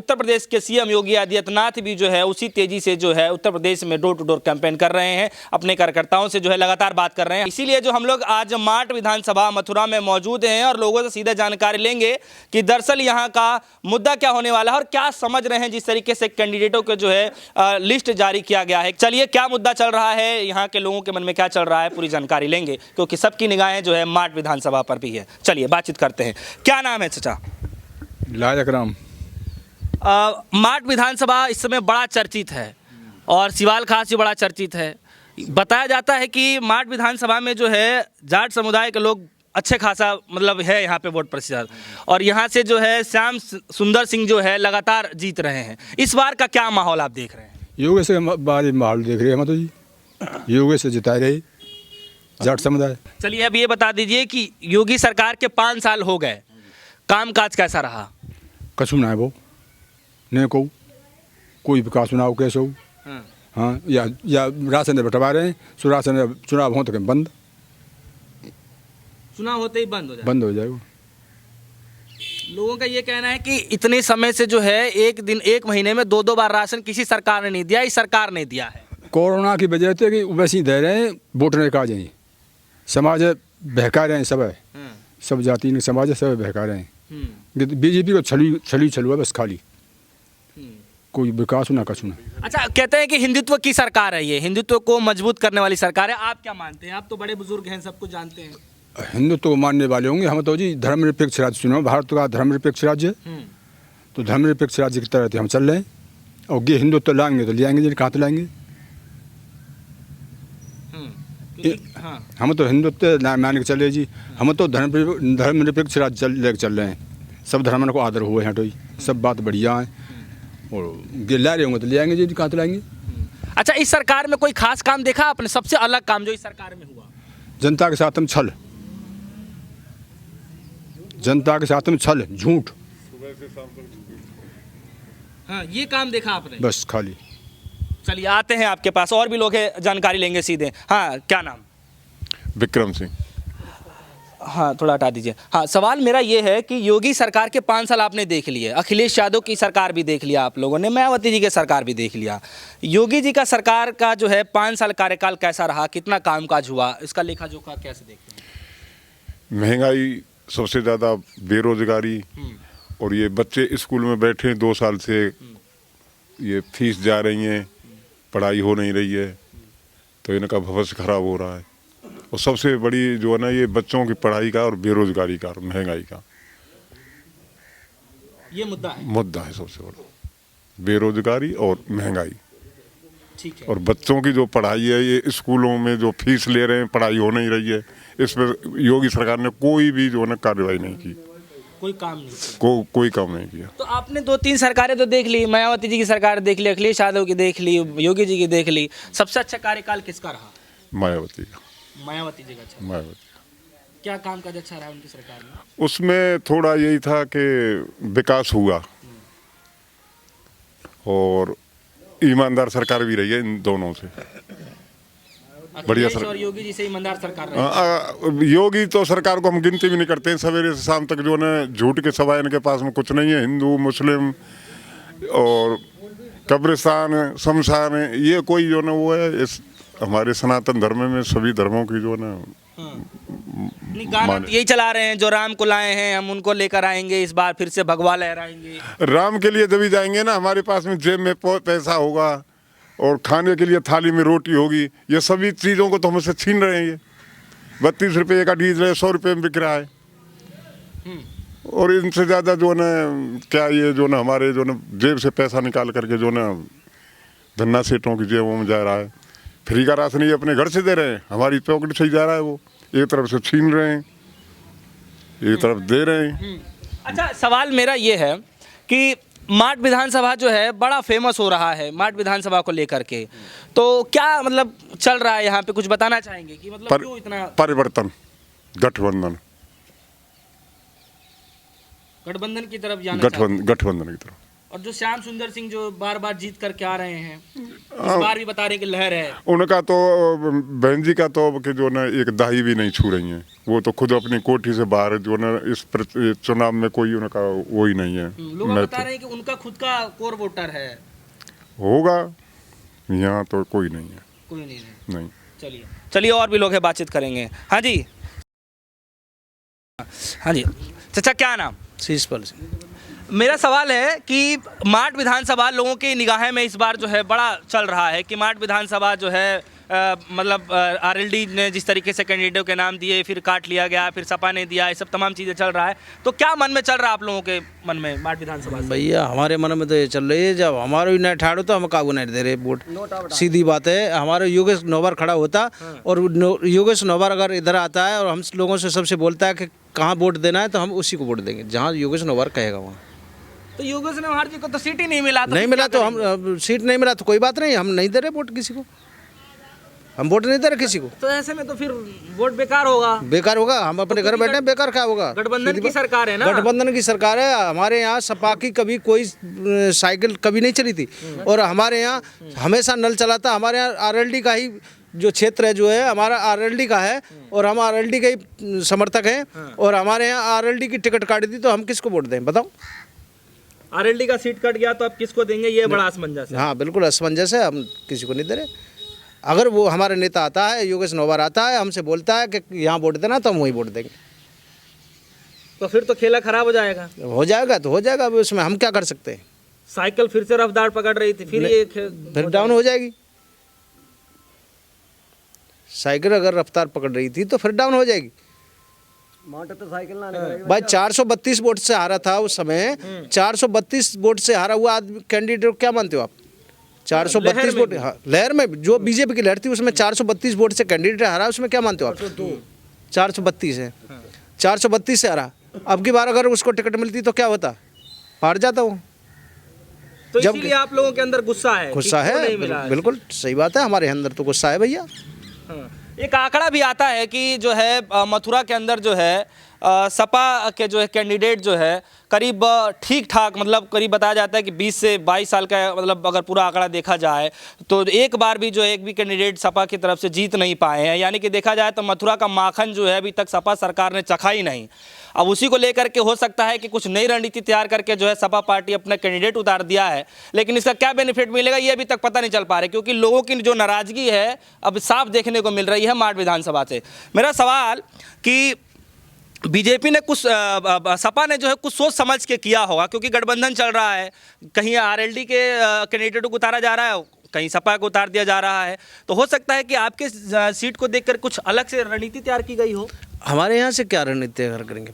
उत्तर प्रदेश के सीएम योगी आदित्यनाथ भी जो है उसी तेजी से जो है उत्तर प्रदेश में डोर टू डोर कैंपेन कर रहे हैं, अपने कार्यकर्ताओं से जो है लगातार बात कर रहे हैं। इसीलिए जो हम लोग आज माट विधानसभा मथुरा में मौजूद हैं और लोगों से सीधे जानकारी लेंगे कि दरअसल यहाँ का मुद्दा क्या होने वाला है और क्या समझ रहे हैं जिस तरीके से कैंडिडेटों के जो है लिस्ट जारी किया गया है। चलिए, क्या मुद्दा चल रहा है, यहाँ के लोगों के मन में क्या चल रहा है, पूरी जानकारी लेंगे क्योंकि सबकी निगाहें जो है माट विधानसभा पर भी है। चलिए बातचीत करते हैं। क्या नाम है चाचा? लाजक राम। माट विधानसभा इस समय बड़ा चर्चित है और सिवाल खास भी बड़ा चर्चित है। बताया जाता है कि माट विधानसभा में जो है जाट समुदाय के लोग अच्छे खासा मतलब है यहाँ पे वोट प्रतिशत, और यहाँ से जो है श्याम सुंदर सिंह जो है लगातार जीत रहे हैं। इस बार का क्या माहौल आप देख रहे हैं? योगी से बारी माहौल देख रहे हैं हम तो जी, योगी से जिताए रहे जाट समुदाय। चलिए, अब ये बता दीजिए कि योगी सरकार के 5 साल हो गए, कामकाज कैसा रहा? कछु ना है वो नहीं को कोई विकास चुनाव कैसे हो। हाँ, या राशन बंटवा रहे हैं, सो राशन चुनाव हो तो बंद, चुनाव होते ही बंद हो जाएगा। लोगों का ये कहना है कि इतने समय से जो है एक महीने में 2-2 बार राशन किसी सरकार ने नहीं दिया, इस सरकार ने दिया है। कोरोना की वजह से कि वैसे ही दे रहे हैं, वोट नहीं का जाए, समाज बहका रहे हैं, सब जाति ने समाज सब बहका रहे हैं। बीजेपी को छलुआ बस खाली, कोई विकास ना कछु ना। अच्छा, कहते हैं कि हिंदुत्व की सरकार है, ये हिंदुत्व को मजबूत करने वाली सरकार है। आप क्या मानते हैं? आप तो बड़े बुजुर्ग हैं, सब कुछ जानते हैं। हिंदुत्व को मानने वाले होंगे हम तो जी। धर्मनिरपेक्ष राज्य चुनाव, भारत का धर्मनिरपेक्ष राज्य, तो धर्मनिरपेक्ष राज्य की तरह हम चल रहे हैं। और ये हिंदुत्व लाएंगे तो ले आएंगे जी, कहाँ तो लाएंगे। हम तो हिंदुत्व मान के चले जी, हम तो धर्मनिरपेक्ष राज्य लेकर चल रहे हैं। सब धर्मों को आदर हुए हैं, तो सब बात बढ़िया है, और ला रहे होंगे तो ले आएंगे जी, कहाँ तो लाएंगे। अच्छा, इस सरकार में कोई खास काम देखा आपने? सबसे अलग काम जो इस सरकार में हुआ? जनता के साथ में छल, जनता के साथ में छल, झूठ। हाँ, ये काम देखा आपने? बस खाली। चलिए, आते हैं आपके पास, और भी लोग हैं, जानकारी लेंगे सीधे। हाँ, क्या नाम? विक्रम सिंह। हाँ, थोड़ा हटा दीजिए। हाँ, सवाल मेरा ये है कि योगी सरकार के 5 साल आपने देख लिए, अखिलेश यादव की सरकार भी देख लिया आप लोगों ने, मायावती जी की सरकार भी देख लिया। योगी जी का सरकार का जो है 5 साल कार्यकाल कैसा रहा, कितना कामकाज हुआ, इसका लेखा जोखा कैसे देखते हैं? महंगाई सबसे ज़्यादा, बेरोजगारी, और ये बच्चे स्कूल में बैठे हैं 2 साल से, ये फीस जा रही हैं, पढ़ाई हो नहीं रही है, तो इनका भविष्य खराब हो रहा है। और सबसे बड़ी जो है ना, ये बच्चों की पढ़ाई का और बेरोजगारी का और महंगाई का ये मुद्दा है सबसे बड़ा, बेरोजगारी और महंगाई। ठीक है। और बच्चों की जो पढ़ाई है, ये स्कूलों में जो फीस ले रहे हैं, पढ़ाई हो नहीं रही है, इस पर योगी सरकार ने कोई भी जो है ना कार्रवाई नहीं की, कोई काम नहीं कोई काम नहीं किया। तो आपने 2-3 सरकारें तो देख ली, मायावती जी की सरकार देख ली, अखिलेश यादव की देख ली, योगी जी की देख ली, सबसे अच्छा कार्यकाल किसका रहा? मायावती का। मायावती जी का अच्छा। मायावती क्या काम काज अच्छा रहा उनकी सरकार में? उसमें थोड़ा यही था कि विकास हुआ, और ईमानदार सरकार भी रही है इन दोनों से। बढ़िया सर, और योगी जी से ईमानदार सरकार रही। योगी तो सरकार को हम गिनती भी नहीं करते हैं, सवेरे से शाम तक जो है झूठ के सवाए इनके पास में कुछ नहीं है। हिंदू, मुस्लिम और कब्रिस्तान, शमशान, ये कोई जो ना वो है। इस हमारे सनातन धर्म में सभी धर्मों की जो है ना गाना यही चला रहे हैं, जो राम को लाए हैं हम उनको लेकर आएंगे, इस बार फिर से भगवा लहराएंगे। राम के लिए जब जाएंगे ना, हमारे पास में जेब में पैसा होगा और खाने के लिए थाली में रोटी होगी, ये सभी चीज़ों को तो हमसे छीन रहे हैं। ये 32 रुपये का डीजल 100 रुपये में बिक रहा है, और इनसे ज़्यादा जो ना क्या, ये जो ना हमारे जो ना जेब से पैसा निकाल करके जो ना धन्ना सेठों की जेबों में जा रहा है। फ्री का राशन ये अपने घर से दे रहे हैं, हमारी पॉकेट से ही जा रहा है। वो एक तरफ से छीन रहे हैं, एक तरफ दे रहे हैं। अच्छा, सवाल मेरा ये है कि माट विधानसभा जो है बड़ा फेमस हो रहा है, माट विधानसभा को लेकर के, तो क्या मतलब चल रहा है यहाँ पे, कुछ बताना चाहेंगे कि मतलब क्यों इतना परिवर्तन, गठबंधन की तरफ जाना, गठबंधन की तरफ। और जो श्याम सुंदर सिंह जो बार बार जीत करके आ रहे हैं, इस बार भी बता रहे कि लहर है। उनका तो बहन जी का तो अब कि जो ना एक दाही भी नहीं छू रही हैं, वो तो खुद अपनी कोठी से बाहर जो ना इस चुनाव में कोई उनका वो ही नहीं है। लोग बता रहे हैं कि उनका खुद का कोर वोटर है। होगा, यहाँ तो कोई नहीं है। कोई नहीं है। नहीं। चलिए चलिए और भी लोग हैं, बातचीत करेंगे। हाँ जी, हाँ जी चाचा, क्या नाम? शीशपाल सिंह। मेरा सवाल है कि माट विधानसभा लोगों की निगाह में इस बार जो है बड़ा चल रहा है कि माट विधानसभा जो है मतलब आरएलडी ने जिस तरीके से कैंडिडेटों के नाम दिए, फिर काट लिया गया, फिर सपा ने दिया, ये सब तमाम चीज़ें चल रहा है। तो क्या मन में चल रहा है आप लोगों के मन में माट विधानसभा से? भैया हमारे मन में तो ये चल रही है, जब हमारे नहीं ठाड़ो तो हम काबू नहीं दे रहे वोट। सीधी बात है, हमारे योगेश नौबार खड़ा होता और योगेश नौबार अगर इधर आता है और हम लोगों से सबसे बोलता है कि कहाँ वोट देना है, तो हम उसी को वोट देंगे जहाँ योगेश नौबार कहेगा वहाँ। तो योगेश नौबार जी को तो सीट ही नहीं मिला, तो नहीं मिला तो हम सीट नहीं मिला तो कोई बात नहीं, हम नहीं दे रहे वोट किसी को, हम वोट नहीं दे रहे किसी को। तो ऐसे में तो फिर वोट बेकार होगा। बेकार होगा, हम अपने घर बैठे हैं, बेकार क्या होगा? गठबंधन की सरकार है ना। गठबंधन की सरकार है। हमारे यहाँ सपा की कभी कोई साइकिल कभी नहीं चली थी और हमारे यहाँ हमेशा नल चला था। हमारे यहाँ आरएलडी का ही जो क्षेत्र है जो है हमारा आरएलडी का है और हम आरएलडी के ही समर्थक हैं और हमारे यहाँ आरएलडी की टिकट काटी थी, तो हम किसको वोट दें बताओ? आरएलडी का सीट कट गया तो आप किसको देंगे, ये बड़ा असमंजस है। हाँ बिल्कुल असमंजस है, हम किसी को नहीं दे रहे। अगर वो हमारा नेता आता है, योगेश नौबार आता है, हमसे बोलता है कि यहाँ वोट देना, तो हम वही वोट देंगे। तो फिर तो खेला खराब हो जाएगा। हो जाएगा तो हो जाएगा, अभी उसमें हम क्या कर सकते हैं? साइकिल फिर से रफ्तार पकड़ रही थी, फिर डाउन हो जाएगी। साइकिल अगर रफ्तार पकड़ रही थी तो फिर डाउन हो जाएगी। तो साइकिल ना भाई 432 वोट से हारा था उस समय, 432 वोट से हारा हुआ आदमी कैंडिडेट को क्या मानते हो आप? 432 वोट, हाँ लहर में जो बीजेपी की लहर थी उसमें 432 वोट से कैंडिडेट हारा, उसमें क्या मानते हो आप? 432 है, 432 से हारा। अब की बार अगर उसको टिकट मिलती तो क्या होता? हार जाता वो। तो इसीलिए आप लोगों के अंदर गुस्सा है? गुस्सा है, बिल्कुल सही बात है, हमारे अंदर तो गुस्सा है भैया। एक आंकड़ा भी आता है कि जो है मथुरा के अंदर जो है सपा के जो है कैंडिडेट जो है करीब ठीक ठाक, मतलब करीब बताया जाता है कि 20 से 22 साल का, मतलब अगर पूरा आंकड़ा देखा जाए तो एक बार भी जो है एक भी कैंडिडेट सपा की तरफ से जीत नहीं पाए हैं। यानी कि देखा जाए तो मथुरा का माखन जो है अभी तक सपा सरकार ने चखा ही नहीं। अब उसी को लेकर के हो सकता है कि कुछ नई रणनीति तैयार करके जो है सपा पार्टी अपना कैंडिडेट उतार दिया है, लेकिन इसका क्या बेनिफिट मिलेगा ये अभी तक पता नहीं चल पा रहा है, क्योंकि लोगों की जो नाराजगी है अब साफ देखने को मिल रही है माट विधानसभा से। मेरा सवाल कि बीजेपी ने कुछ सपा ने जो है कुछ सोच समझ के किया होगा, क्योंकि गठबंधन चल रहा है, कहीं आरएलडी के कैंडिडेटों को उतारा जा रहा है, कहीं सपा को उतार दिया जा रहा है। तो हो सकता है कि आपके सीट को देखकर कुछ अलग से रणनीति तैयार की गई हो। हमारे यहाँ से क्या रणनीति तैयार करेंगे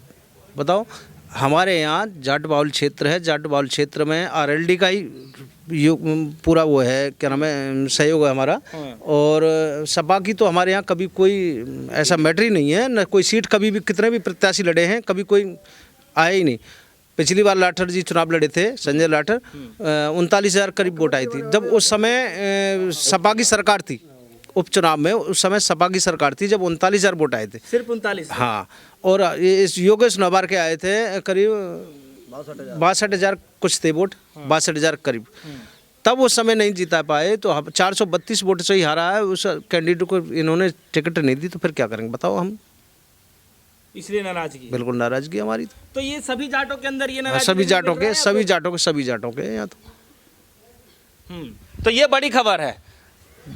बताओ? हमारे यहाँ जाट बाहुल क्षेत्र है, जाट बाहुल क्षेत्र में आरएलडी का ही पूरा वो है, क्या नाम है, सहयोग है हमारा। और सपा की तो हमारे यहाँ कभी कोई ऐसा मैटर ही नहीं है, न कोई सीट कभी भी, कितने भी प्रत्याशी लड़े हैं कभी कोई आया ही नहीं। पिछली बार लाठर जी चुनाव लड़े थे, संजय लाठर, 39,000 करीब वोट आई थी। जब उस समय सपा की सरकार थी, उपचुनाव में उस समय सपा की सरकार थी, जब 39,000 वोट आए थे, सिर्फ 39। हाँ, और इस योगेश नौबार के आए थे करीब 62,000 कुछ थे वोट, 62,000 करीब। तब उस समय नहीं जीता पाए, तो 432 वोट से ही हारा है। उस कैंडिडेट को इन्होंने टिकट नहीं दी, तो फिर क्या करेंगे बताओ? हम इसलिए नाराजगी, बिल्कुल नाराजगी हमारी। तो ये सभी जाटों के अंदर ये नाराजगी, सभी जाटों के यहाँ तो ये बड़ी खबर है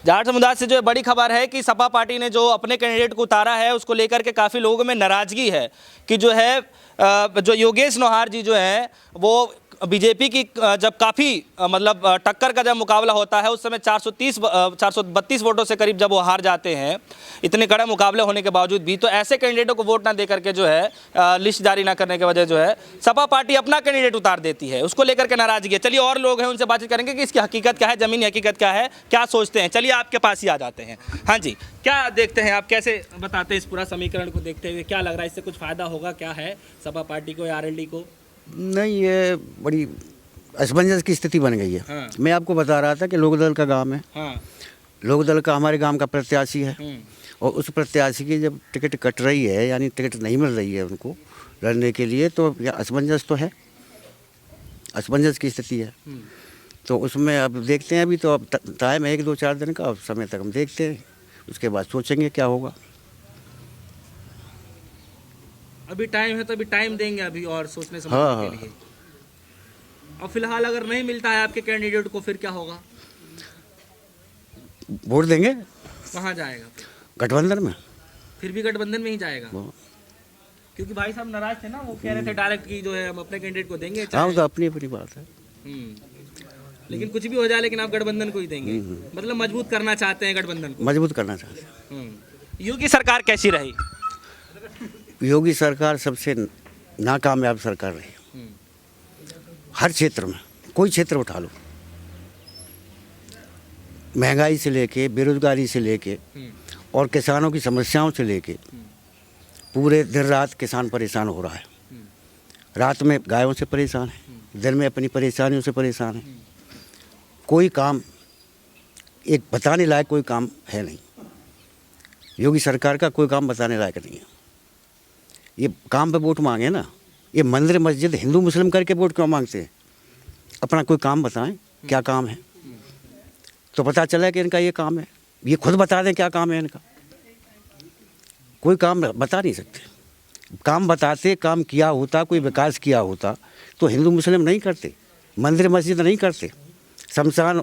जाट समुदाय से, जो है बड़ी खबर है कि सपा पार्टी ने जो अपने कैंडिडेट को उतारा है उसको लेकर के काफ़ी लोगों में नाराजगी है कि जो है जो योगेश नौहार जी जो है वो बीजेपी की जब काफ़ी मतलब टक्कर का जब मुकाबला होता है उस समय 432 वोटों से करीब जब वो हार जाते हैं, इतने कड़े मुकाबले होने के बावजूद भी, तो ऐसे कैंडिडेटों को वोट ना दे करके जो है लिस्ट जारी ना करने की वजह जो है सपा पार्टी अपना कैंडिडेट उतार देती है, उसको लेकर के नाराजगी है। चलिए और लोग हैं उनसे बातचीत करेंगे कि इसकी हकीकत क्या है, ज़मीनी हकीकत क्या है, क्या सोचते हैं। चलिए आपके पास ही आ जाते हैं। हाँ जी, क्या देखते हैं आप, कैसे बताते हैं इस पूरा समीकरण को देखते हुए, क्या लग रहा है इससे कुछ फ़ायदा होगा क्या है सपा पार्टी को या आरएलडी को? नहीं, ये बड़ी असमंजस की स्थिति बन गई है। हाँ। मैं आपको बता रहा था कि लोकदल का गांव है। हाँ। लोकदल का हमारे गांव का प्रत्याशी है और उस प्रत्याशी की जब टिकट कट रही है, यानी टिकट नहीं मिल रही है उनको लड़ने के लिए, तो असमंजस तो है। असमंजस की स्थिति है। तो उसमें अब देखते हैं, अभी तो अब टाइम है 1-2-4 दिन का, उस समय तक हम देखते हैं, उसके बाद सोचेंगे क्या होगा। अभी टाइम है तो अभी टाइम देंगे अभी और सोचने हाँ, समझने के लिए। और फिलहाल अगर नहीं मिलता है आपके कैंडिडेट को फिर क्या होगा? वोट देंगे कहाँ जाएगा? गठबंधन में। फिर भी गठबंधन में ही जाएगा? वो- क्योंकि भाई साहब नाराज थे ना, वो कह रहे थे डायरेक्ट की जो है हम अपने कैंडिडेट को देंगे हाँ, चाहे। वो तो अपनी अपनी बात है। लेकिन कुछ भी हो जाए लेकिन आप गठबंधन को ही देंगे, मतलब मजबूत करना चाहते हैं गठबंधन को। मजबूत करना चाहते हैं। योगी सरकार कैसी रही? योगी सरकार सबसे नाकामयाब सरकार रही, हर क्षेत्र में। कोई क्षेत्र उठा लो, महंगाई से लेके, बेरोजगारी से लेके और किसानों की समस्याओं से लेके, पूरे दिन रात किसान परेशान हो रहा है। रात में गायों से परेशान है, दिन में अपनी परेशानियों से परेशान है। कोई काम, एक बताने लायक कोई काम है नहीं। योगी सरकार का कोई काम बताने लायक नहीं है। ये काम पे वोट मांगे ना, ये मंदिर मस्जिद हिंदू मुस्लिम करके वोट क्यों मांगते हैं? अपना कोई काम बताएं, क्या काम है तो पता चला कि इनका ये काम है। ये खुद बता दें क्या काम है इनका। कोई काम बता नहीं सकते। काम बताते, काम किया होता, कोई विकास किया होता तो हिंदू मुस्लिम नहीं करते, मंदिर मस्जिद नहीं करते, शमशान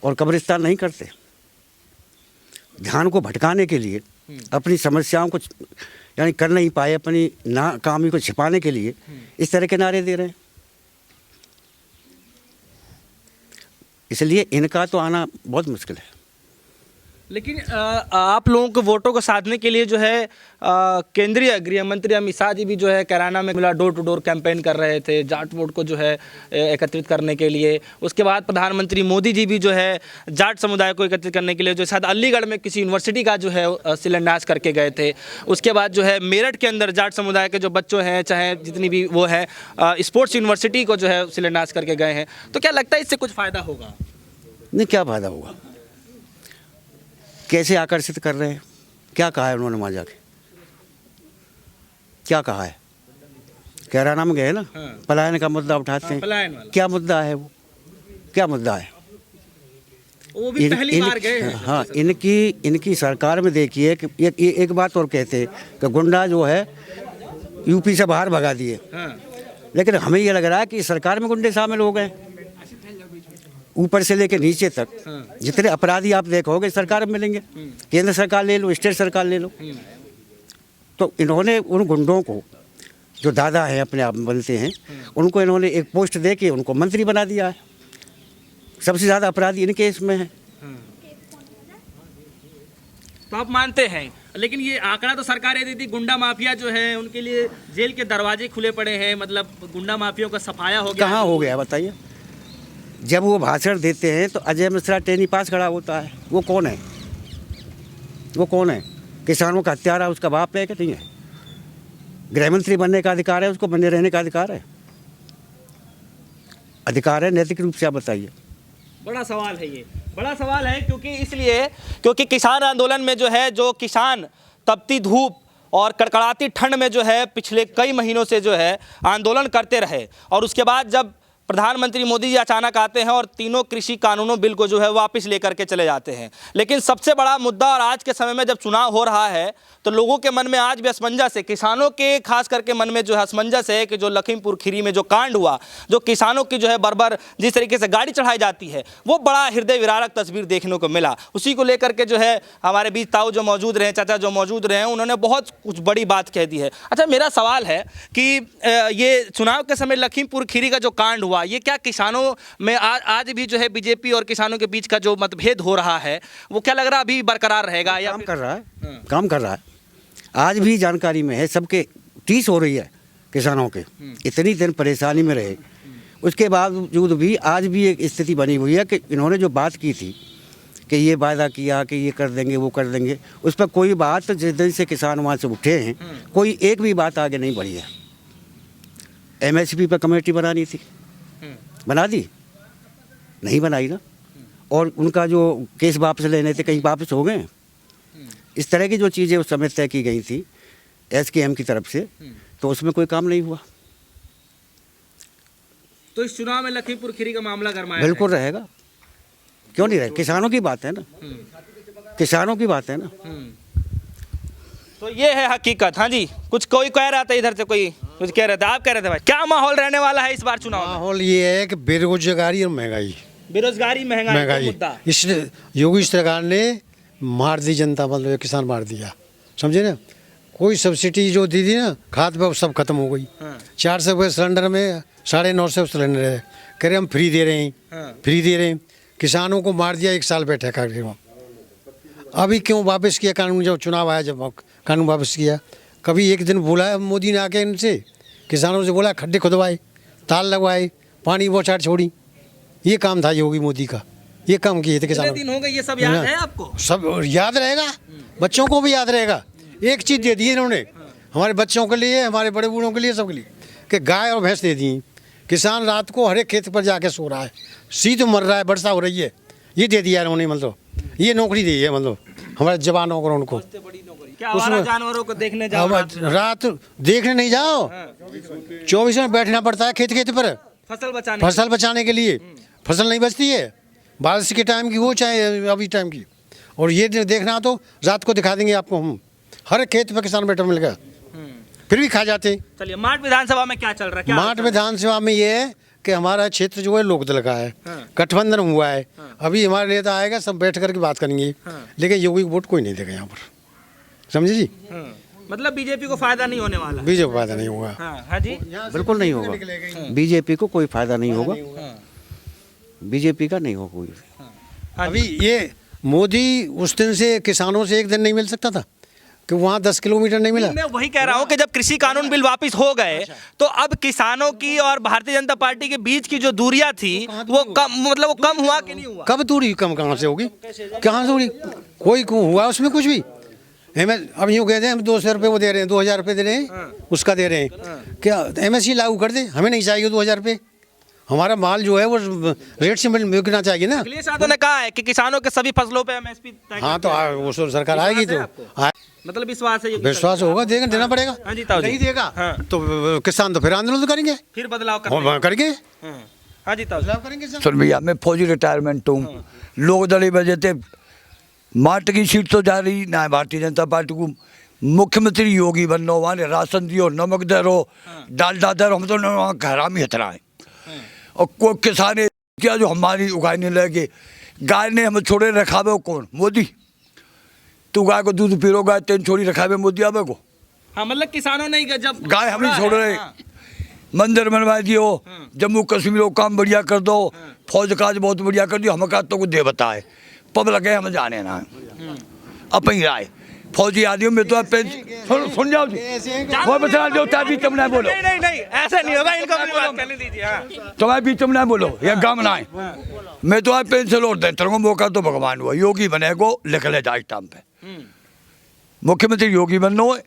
और कब्रिस्तान नहीं करते। ध्यान को भटकाने के लिए, अपनी समस्याओं को यानी कर नहीं पाए, अपनी नाकामी को छिपाने के लिए इस तरह के नारे दे रहे हैं। इसलिए इनका तो आना बहुत मुश्किल है। लेकिन आप लोगों के वोटों को साधने के लिए जो है केंद्रीय गृह मंत्री अमित शाह जी भी जो है कैराना में मिला डोर टू डोर कैंपेन कर रहे थे जाट वोट को जो है एकत्रित करने के लिए। उसके बाद प्रधानमंत्री मोदी जी भी जो है जाट समुदाय को एकत्रित करने के लिए जो शायद अलीगढ़ में किसी यूनिवर्सिटी का जो है शिलान्यास करके गए थे। उसके बाद जो है मेरठ के अंदर जाट समुदाय के जो बच्चों हैं, चाहे जितनी भी वो है, स्पोर्ट्स यूनिवर्सिटी को जो है शिलान्यास करके गए हैं। तो क्या लगता है इससे कुछ फ़ायदा होगा? नहीं, क्या फ़ायदा होगा? कैसे आकर्षित कर रहे हैं? क्या कहा है उन्होंने वहाँ जाके? क्या कहा है? कैराना में गए ना, पलायन का मुद्दा उठाते हैं। पलायन वाला क्या मुद्दा है वो? क्या मुद्दा है? वो भी पहली बार गए हैं। हाँ, इनकी सरकार में देखिए कि एक बात और कहते कि गुंडा जो है यूपी से बाहर भगा दिए। लेकिन हमें ये लग रहा है कि सरकार में गुंडे शामिल हो गए। ऊपर से लेकर नीचे तक जितने अपराधी आप देखोगे सरकार में मिलेंगे। केंद्र सरकार ले लो, स्टेट सरकार ले लो। तो इन्होंने उन गुंडों को, जो दादा हैं अपने आप में बनते हैं, उनको इन्होंने एक पोस्ट दे के उनको मंत्री बना दिया है। सबसे ज़्यादा अपराधी इनके इसमें है। तो आप मानते हैं, लेकिन ये आंकड़ा तो सरकार ये देती, गुंडा माफिया जो है उनके लिए जेल के दरवाजे खुले पड़े हैं, मतलब गुंडा माफियों का सफाया हो गया। कहाँ हो गया बताइए? जब वो भाषण देते हैं तो अजय मिश्रा टेनी पास खड़ा होता है। वो कौन है? वो कौन है? किसानों का हत्यारा उसका बाप है कि नहीं है? गृह मंत्री बनने का अधिकार है, उसको बने रहने का अधिकार है। अधिकार है नैतिक रूप से, आप बताइए। बड़ा सवाल है ये, बड़ा सवाल है। क्योंकि किसान आंदोलन में जो है, जो किसान तपती धूप और कड़कड़ाती ठंड में जो है पिछले कई महीनों से जो है आंदोलन करते रहे, और उसके बाद जब प्रधानमंत्री मोदी जी अचानक आते हैं और तीनों कृषि कानूनों बिल को जो है वापस लेकर के चले जाते हैं। लेकिन सबसे बड़ा मुद्दा, और आज के समय में जब चुनाव हो रहा है तो लोगों के मन में आज भी असमंजस है, किसानों के खास करके मन में जो है असमंजस है कि जो लखीमपुर खीरी में जो कांड हुआ, जो किसानों की जो है बर्बर जिस तरीके से गाड़ी चढ़ाई जाती है, वो बड़ा हृदय विदारक तस्वीर देखने को मिला। उसी को लेकर के जो है हमारे बीच ताऊ जो मौजूद रहे, चाचा जो मौजूद रहे, उन्होंने बहुत कुछ बड़ी बात कह दी है। अच्छा, मेरा सवाल है कि ये चुनाव के समय लखीमपुर खीरी का जो कांड हुआ, ये क्या किसानों में आज भी जो है बीजेपी और किसानों के बीच का जो मतभेद हो रहा है, वो क्या लग रहा है अभी बरकरार रहेगा या काम कर रहा है? काम कर रहा है। आज भी जानकारी में है, सबके टीस हो रही है किसानों के। इतनी दिन परेशानी में रहे, उसके बावजूद भी आज भी एक स्थिति बनी हुई है कि इन्होंने जो बात की थी कि ये वादा किया कि ये कर देंगे, वो कर देंगे, उस पर कोई बात, जिस दिन से किसान वहाँ से उठे हैं, कोई एक भी बात आगे नहीं बढ़ी है। MSP पर कमेटी बनानी थी, बना दी? नहीं बनाई ना। और उनका जो केस वापस लेने थे, कहीं वापस हो गए? इस तरह की जो चीज़ें उस समय तय की गई थी SKM की तरफ से, तो उसमें कोई काम नहीं हुआ। तो इस चुनाव में लखीमपुर खीरी का मामला गरमाया बिल्कुल रहेगा, क्यों नहीं रहेगा, किसानों की बात है ना, किसानों की बात है ना। तो ये है हकीकत। हाँ जी, कुछ कोई कह रहा था इधर से, कोई कुछ कह रहे थे, आप कह रहे थे भाई, क्या माहौल रहने वाला है इस बार चुनाव में? माहौल ये है कि बेरोजगारी और महंगाई बेरोजगारी महंगाई का महंगाई मुद्दा। इस योगी सरकार ने मार दी जनता, मतलब किसान मार दिया, समझे ना। कोई सब्सिडी जो दी थी ना खाद पे, वो सब खत्म हो गई। 400 रुपये सिलेंडर में 950 सिलेंडर है, कह रहे हम फ्री दे रहे हैं, फ्री दे रहे हैं। किसानों को मार दिया, 1 साल पे ठेका गिरा। अभी क्यों वापस किया कानून? जब चुनाव आया, जब कानून वापस किया, कभी एक दिन बोला मोदी ने आके इनसे, किसानों से बोला खड्डे खुदवाए, ताल लगवाए, पानी बौछार छोड़ी। ये काम था योगी मोदी का, ये काम किए थे कितने किसानों। दिन हो गए, ये सब याद है आपको? सब याद रहेगा, बच्चों को भी याद रहेगा। एक चीज़ दे दी इन्होंने हमारे बच्चों के लिए, हमारे बड़े बूढ़ों के लिए, सबके लिए, कि गाय और भैंस दे दी। किसान रात को हर एक खेत पर जाके सो रहा है, शीत मर रहा है, वर्षा हो रही है, ये दे दिया इन्होंने। मतलब ये नौकरी दी है, मतलब हमारे जवानों को, उनको। क्या आवारा जानवरों को देखने जाओ? रात देखने नहीं जाओ, 24 में बैठना पड़ता है खेत खेत पर, फसल बचाने के लिए। फसल नहीं बचती है, बारिश के टाइम की हो चाहे अभी टाइम की। और ये देखना तो रात को दिखा देंगे आपको हम, हर खेत पे किसान बैठा मिलेगा, फिर भी खा जाते। चलिए, माट विधानसभा में क्या चल रहा है? क्या माट विधानसभा में ये है कि हमारा क्षेत्र जो है लोकदल का है, गठबंधन हुआ है। अभी हमारे नेता आएगा, सब बैठ करके बात करेंगे, लेकिन योगी को वोट कोई नहीं देगा यहाँ पर, समझे जी। मतलब बीजेपी को फायदा नहीं होने वाला? बीजेपी को फायदा नहीं होगा। हाँ जी, बिल्कुल नहीं होगा, बीजेपी को कोई फायदा नहीं होगा, बीजेपी का नहीं होगा कोई। अभी ये मोदी उस दिन से किसानों से एक दिन नहीं मिल सकता था कि वहाँ 10 किलोमीटर नहीं मिला। मैं वही कह रहा हूँ कि जब कृषि कानून बिल वापस हो गए, तो अब किसानों की और भारतीय जनता पार्टी के बीच की जो दूरियां थी, वो कम, मतलब वो कम हुआ कि नहीं हुआ? कब दूरी कम कहाँ से होगी, कहाँ से होगी? कोई हुआ उसमें कुछ भी? अब यूँ कहते हैं हम 200 रुपये वो दे रहे हैं, 2000 रुपये दे रहे हैं, उसका दे रहे हैं। क्या MSP लागू कर दे? हमें नहीं चाहिए 2000 रुपये, हमारा माल जो है वो रेट से बिकना चाहिए ना। अखिलेश यादव ने कहा है कि किसानों के सभी फसलों पे MSP तय हाँ, तो वो सरकार आएगी तो मतलब विश्वास है? विश्वास होगा, देना पड़ेगा। हाँ जी, ताऊ जी। नहीं देगा हाँ। तो किसान तो फिर आंदोलन करेंगे, फिर बदलाव करेंगे। हाँ जी, ताऊ जी। बदलाव करेंगे। सुन भैया, मैं फौजी रिटायरमेंट हूँ, लोग दली वजह से माट की सीट तो जा रही ना है भारतीय जनता पार्टी को। मुख्यमंत्री योगी बनना, वहाँ राशन दियो, नमक दे रो, डालडा दे रो, हम तो हरामी हतरा है। और कोई किसान क्या जो हमारी उगाई नहीं लगे, गाय ने हम छोड़े रखावे कौन? मोदी। तू गाय को दूध पी रो, गाय तेन छोड़ी रखावे मोदी आवे को। हाँ, मतलब किसानों ने जब गाय हम ही छोड़ रहे, मंदिर बनवा दियो, जम्मू कश्मीर को काम बढ़िया कर दो, फौज काज बहुत बढ़िया कर दियो, हम का तो कुछ दे बताए, पब्लिक है हम जाने ना अपनी राय। फौजी आदमी में तो सुन जाओ जी, वो बता दो, चाहे बीच में नहीं बोलो। नहीं, ऐसा नहीं होगा, इनको अपनी बात करने दीजिए। हाँ। तुम्हारे बीच में नहीं बोलो, या गाँव ना है। मैं तो आप पेंसिल लौट दे, तेरे को मौका तो भगवान हुआ, योगी बने को लिख ले जाए टाइम पे। मुख्यमंत्री योगी बनना हो,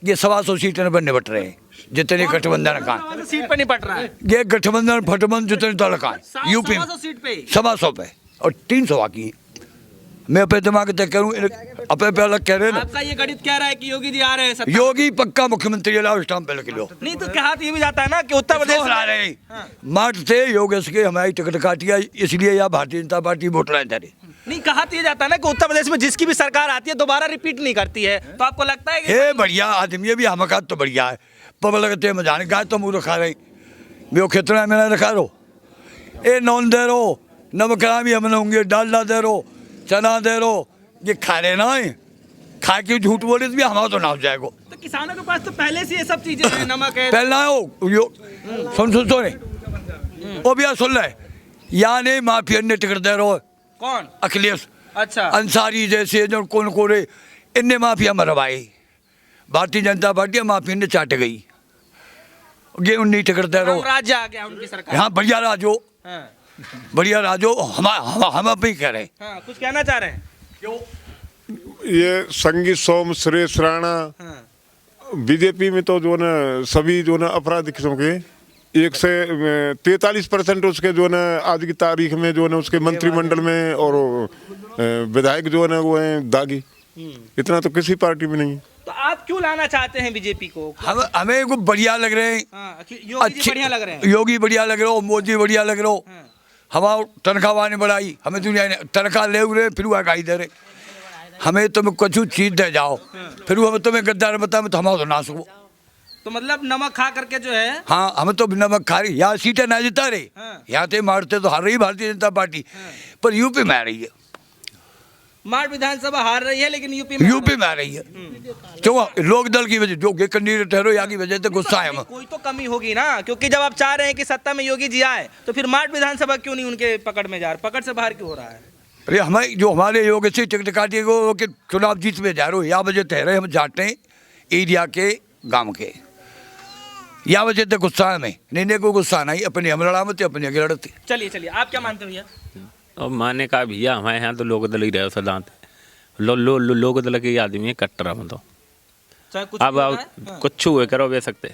ये 125 सीटें पर निपट रहे हैं, जितने गठबंधन का सीट पे नहीं पट रहा है ये गठबंधन फटबंधन जितने दल का है यूपी में 100 सीट पे 125 पे और 300 बाकी। मैं अपने दिमाग तय करूँ, अपने पे अलग कह रहे हैं आपका ये गणित कह रहा है कि योगी जी आ रहे हैं सत्ता? योगी पक्का मुख्यमंत्री लाओ स्टाम्प पे लिख लो। नहीं तो क्या ये भी जाता है ना कि उत्तर प्रदेश आ रहे हैं मार्च से योगेश के हमारी टिकट काटिया, इसलिए या भारतीय जनता पार्टी वोट लाए थे। नहीं, कहा तो ये जाता है ना कि उत्तर प्रदेश में जिसकी भी सरकार आती है दोबारा रिपीट नहीं करती है, तो आपको लगता है ये बढ़िया आदमी है भी, हम का तो बढ़िया है, पब्लिक लगते हैं मजाने गाय तो मुँह रखा रही वो खेतना में रखा रो, ए नॉन दे रो, नमक भी हम होंगे, डालडा दे रो, चना दे रो, ये खा रहे ना है, खा के झूठ बोले तो भी हमारा तो नाम जाएगा। तो किसानों के पास तो पहले से ये सब चीजें हैं, नमक है पहला हो यो सुन वो भी सुन ले, या नहीं माफिया ने टिकट दे रहो, कौन? अखिलेश अच्छा, अंसारी जैसे जो कौन को रे, इनने mafia मरवाई, Bharatiya Janata party mafia ने चाट गई, ये उन्हीं टिकट दे रहो, राज्य आ गया उनकी सरकार। हाँ बढ़िया राजो, हाँ, बढ़िया राजो, हम अब भी कह रहे हैं। हाँ, कुछ कहना चाह रहे हैं? ये संगीत सोम सुरेश राणा बीजेपी में तो जो न सभी जो न अपराधियों के 1 से 43% उसके जो न आज की तारीख में जो न उसके मंत्रिमंडल में और विधायक जो है वो हैं दागी। इतना तो किसी पार्टी में नहीं है। तो आप क्यों लाना चाहते हैं बीजेपी को? हमें को बढ़िया लग रहे हैं, हाँ, योगी जी बढ़िया लग रहे हैं। योगी बढ़िया लग रहे हो, मोदी बढ़िया लग रहे हो। हमारा तनख्वाह ने बढ़ाई, हमें दुनिया ने तनख्वाह ले रहे, फिर वो गाई दे रहे। हमें तुम कुछ चीज दे जाओ, फिर वो तुम्हें गद्दार बताओ तो हमारा तो नाश हो। तो मतलब नमक खा करके जो है, हाँ, हम तो नमक खा रही, यहाँ सीटें ना जिता रहे, यहाँ से मारते तो हार रही भारतीय जनता पार्टी, पर यूपी में आ रही है। माठ विधानसभा हार रही है लेकिन यूपी में आ रही है। क्यों? लोक दल की वजह, जो कैंडिडेट ठहरो यहाँ की वजह से गुस्सा है हमें। कोई तो कमी होगी ना, क्योंकि जब आप चाह रहे हैं कि सत्ता में योगी जी आए तो फिर माठ विधानसभा क्यों नहीं उनके पकड़ में जा रहा, पकड़ से बाहर क्यों हो रहा है? अरे हमें जो हमारे योग से टिकट काटिए को कि चुनाव जीत में जा रहे हो, यहाँ वजह ठहरे हम जाते हैं एरिया के गाँव के, यहाँ वजह से गुस्सा है हमें। नहीं को गुस्सा नहीं, अपने हम लड़ा मत, अपने आगे लड़ते। चलिए आप क्या मानते हो भैया? और माने का भैया हमारे यहाँ तो लोक दल ही रहे सदांत, लोक दल के आदमी है कट्टर हम तो। चाहे कुछ अब भी हो रहा है? कुछ हुए करो वे सकते,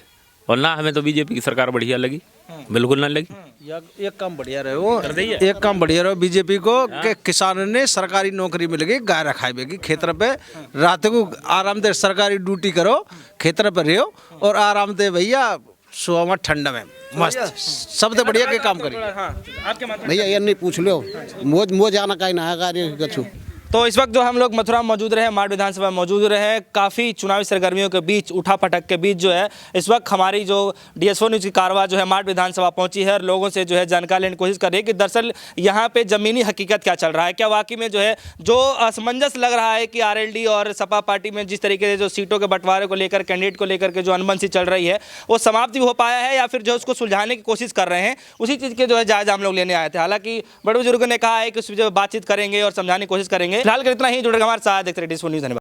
और ना हमें तो बीजेपी की सरकार बढ़िया लगी, बिल्कुल ना लगी। एक काम बढ़िया रहे वो, एक काम बढ़िया रहो बीजेपी को कि किसानों ने सरकारी नौकरी मिल गई, गाय रखाएगी खेतर पे, रात को आराम से सरकारी ड्यूटी करो, खेतर पे रहो और आराम से भैया सुबह में ठंडा में मस्त सबसे बढ़िया के काम करिए। हाँ, आप क्या मानते हैं? भैया ये नहीं पूछ लो, मोज आना कहीं ना कार्य कछु। तो इस वक्त जो हम लोग मथुरा में मौजूद रहे, माठ विधानसभा में मौजूद रहे, काफ़ी चुनावी सरगर्मियों के बीच, उठापटक के बीच जो है इस वक्त हमारी जो DSO न्यूज़ की कारवां जो है माठ विधानसभा पहुंची है और लोगों से जो है जानकारी लेने की कोशिश कर रही है कि दरअसल यहाँ पे ज़मीनी हकीकत क्या चल रहा है। क्या वाकई में जो है जो असमंजस लग रहा है कि RLD और सपा पार्टी में जिस तरीके से जो सीटों के बंटवारे को लेकर, कैंडिडेट को लेकर के जो अनबन सी चल रही है वो समाप्त भी हो पाया है या फिर जो उसको सुलझाने की कोशिश कर रहे हैं, उसी चीज़ के जो है जायजा हम लोग लेने आए थे। हालांकि बड़े बुजुर्गों ने कहा है कि उस पर बातचीत करेंगे और समझाने की कोशिश करेंगे। फिलहाल इतना ही, जुड़ेगा हमारे साथ, देखते रहिए DSO न्यूज़। धन्यवाद।